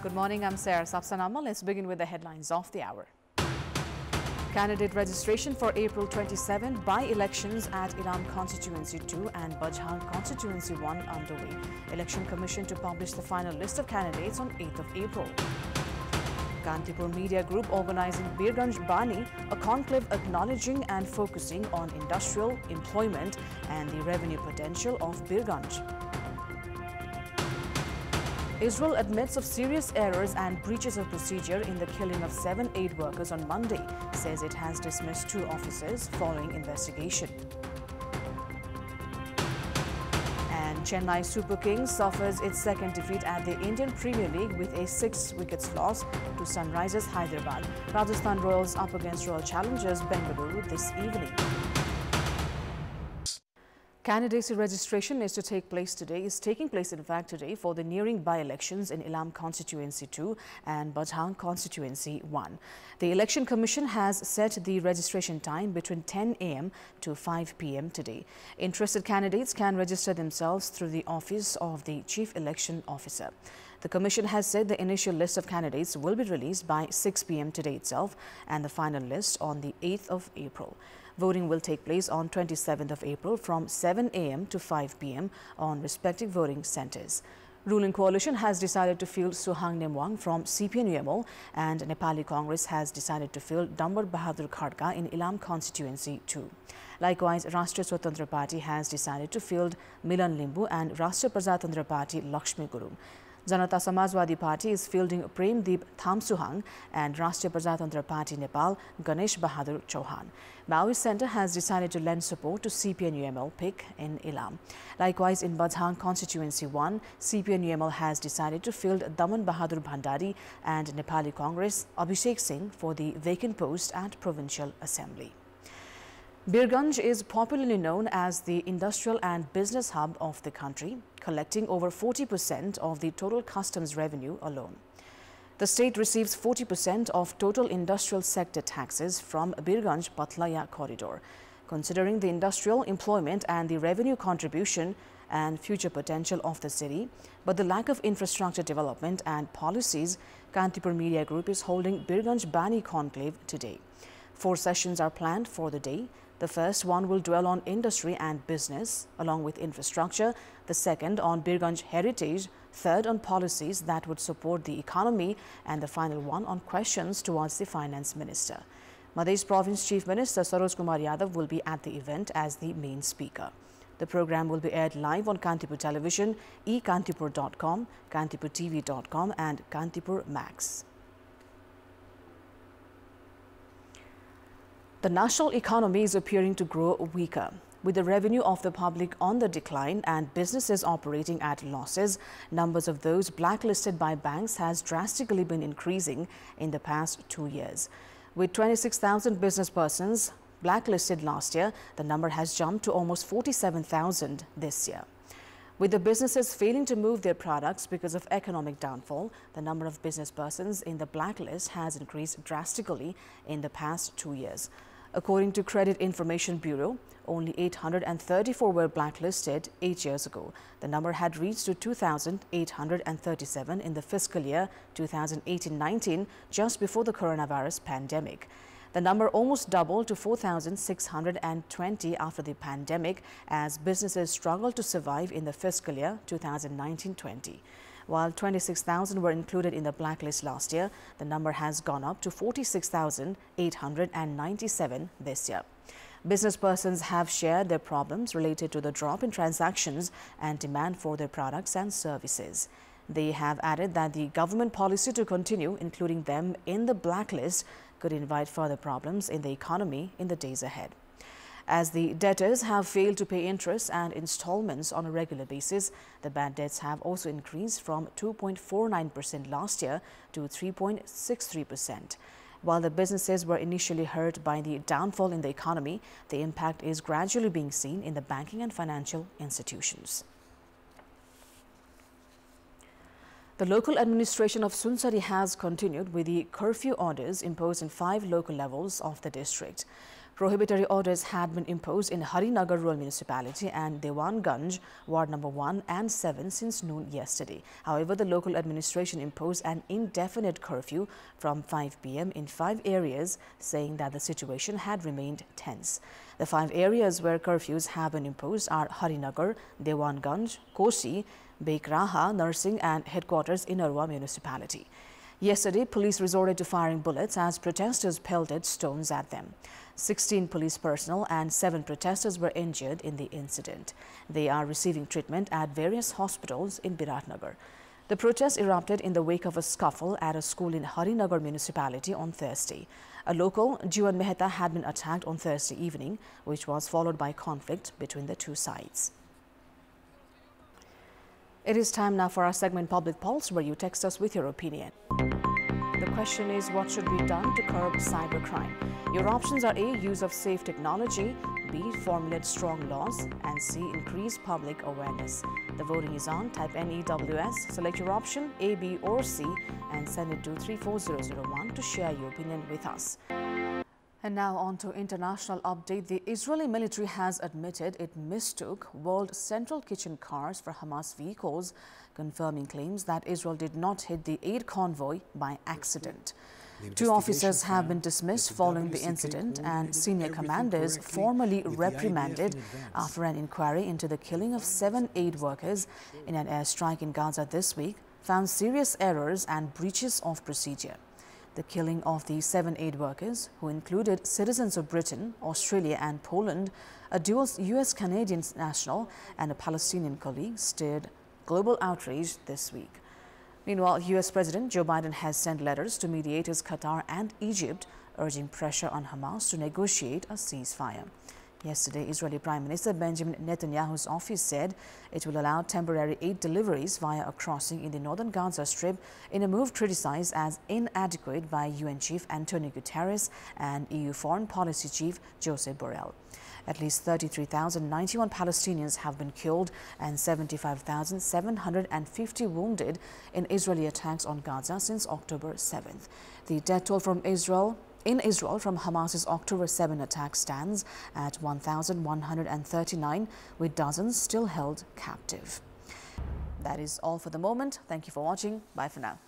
Good morning, I'm Sapsanamma. Let's begin with the headlines of the hour. Candidate registration for April 27 by-elections at Ilam Constituency 2 and Bajhang Constituency 1 underway. Election Commission to publish the final list of candidates on 8th of April. Kantipur Media Group organizing Birganj Bani, a conclave acknowledging and focusing on industrial, employment and the revenue potential of Birganj. Israel admits of serious errors and breaches of procedure in the killing of 7 aid workers on Monday, says it has dismissed 2 officers following investigation. And Chennai Super Kings suffers its second defeat at the Indian Premier League with a 6 wickets loss to Sunrisers Hyderabad. Rajasthan Royals up against Royal Challengers Bengaluru this evening. Candidacy registration is taking place today for the nearing by-elections in Ilam Constituency 2 and Bajhang Constituency 1. The Election Commission has set the registration time between 10 a.m. to 5 p.m. today. Interested candidates can register themselves through the office of the Chief Election Officer. The Commission has said the initial list of candidates will be released by 6 p.m. today itself and the final list on the 8th of April. Voting will take place on 27th of April from 7 a.m. to 5 p.m. on respective voting centres. Ruling coalition has decided to field Suhang Nemwang from CPN-UML and Nepali Congress has decided to field Dambar Bahadur Khadka in Ilam Constituency 2. Likewise, Rashtriya Swatantra Party has decided to field Milan Limbu and Rashtriya Prajatantra Party Lakshmi Gurung. Janata Samajwadi Party is fielding Premdeep Thamsuhang and Rashtriya Prajatantra Party Nepal Ganesh Bahadur Chauhan. Maoist Centre has decided to lend support to CPN-UML pick in Ilam. Likewise, in Bajhang Constituency 1, CPN-UML has decided to field Daman Bahadur Bhandari and Nepali Congress Abhishek Singh for the vacant post at Provincial Assembly. Birganj is popularly known as the industrial and business hub of the country, collecting over 40% of the total customs revenue alone. The state receives 40% of total industrial sector taxes from Birganj Patlaya corridor. Considering the industrial employment and the revenue contribution and future potential of the city, but the lack of infrastructure development and policies, Kantipur Media Group is holding Birganj Bani Conclave today. 4 sessions are planned for the day. The first one will dwell on industry and business, along with infrastructure. The second on Birganj heritage. Third on policies that would support the economy. And the final one on questions towards the Finance Minister. Madhya Province Chief Minister Saroj Kumar Yadav will be at the event as the main speaker. The program will be aired live on Kantipur Television, ekantipur.com, kantipurtv.com and Kantipur Max. The national economy is appearing to grow weaker. With the revenue of the public on the decline and businesses operating at losses, numbers of those blacklisted by banks has drastically been increasing in the past 2 years. With 26,000 business persons blacklisted last year, the number has jumped to almost 47,000 this year. With the businesses failing to move their products because of economic downfall, the number of business persons in the blacklist has increased drastically in the past 2 years. According to Credit Information Bureau, only 834 were blacklisted 8 years ago. The number had reached to 2,837 in the fiscal year 2018-19, just before the coronavirus pandemic. The number almost doubled to 4,620 after the pandemic as businesses struggled to survive in the fiscal year 2019-20. While 26,000 were included in the blacklist last year, the number has gone up to 46,897 this year. Business persons have shared their problems related to the drop in transactions and demand for their products and services. They have added that the government policy to continue including them in the blacklist could invite further problems in the economy in the days ahead. As the debtors have failed to pay interest and installments on a regular basis, the bad debts have also increased from 2.49% last year to 3.63%. While the businesses were initially hurt by the downfall in the economy, the impact is gradually being seen in the banking and financial institutions. The local administration of Sunsari has continued with the curfew orders imposed in 5 local levels of the district. Prohibitory orders had been imposed in Harinagar Rural Municipality and Dewanganj, Ward number 1 and 7 since noon yesterday. However, the local administration imposed an indefinite curfew from 5 p.m. in 5 areas, saying that the situation had remained tense. The 5 areas where curfews have been imposed are Harinagar, Dewanganj, Kosi, Bekraha, Nursing and headquarters in Arwa Municipality. Yesterday, police resorted to firing bullets as protesters pelted stones at them. 16 police personnel and 7 protesters were injured in the incident. They are receiving treatment at various hospitals in Biratnagar. The protest erupted in the wake of a scuffle at a school in Harinagar municipality on Thursday. A local, Juan Mehta, had been attacked on Thursday evening, which was followed by conflict between the two sides. It is time now for our segment Public Pulse, where you text us with your opinion. The question is, what should be done to curb cybercrime? Your options are A, use of safe technology, B, formulate strong laws, and C, increase public awareness. The voting is on. Type NEWS, select your option A, B or C and send it to 34001 to share your opinion with us. And now on to international update. The Israeli military has admitted it mistook World Central Kitchen cars for Hamas vehicles, confirming claims that Israel did not hit the aid convoy by accident. 2 officers have been dismissed following the incident, and senior commanders formally reprimanded after an inquiry into the killing of 7 aid workers in an airstrike in Gaza this week found serious errors and breaches of procedure. The killing of the 7 aid workers, who included citizens of Britain, Australia and Poland, a dual US-Canadian national and a Palestinian colleague, stirred global outrage this week. Meanwhile, US President Joe Biden has sent letters to mediators Qatar and Egypt, urging pressure on Hamas to negotiate a ceasefire. Yesterday, Israeli Prime Minister Benjamin Netanyahu's office said it will allow temporary aid deliveries via a crossing in the northern Gaza Strip, in a move criticized as inadequate by UN Chief Antonio Guterres and EU Foreign Policy Chief Josep Borrell. At least 33,091 Palestinians have been killed and 75,750 wounded in Israeli attacks on Gaza since October 7th. The death toll from Israel from Hamas's October 7 attack stands at 1,139, with dozens still held captive. That is all for the moment. Thank you for watching. Bye for now.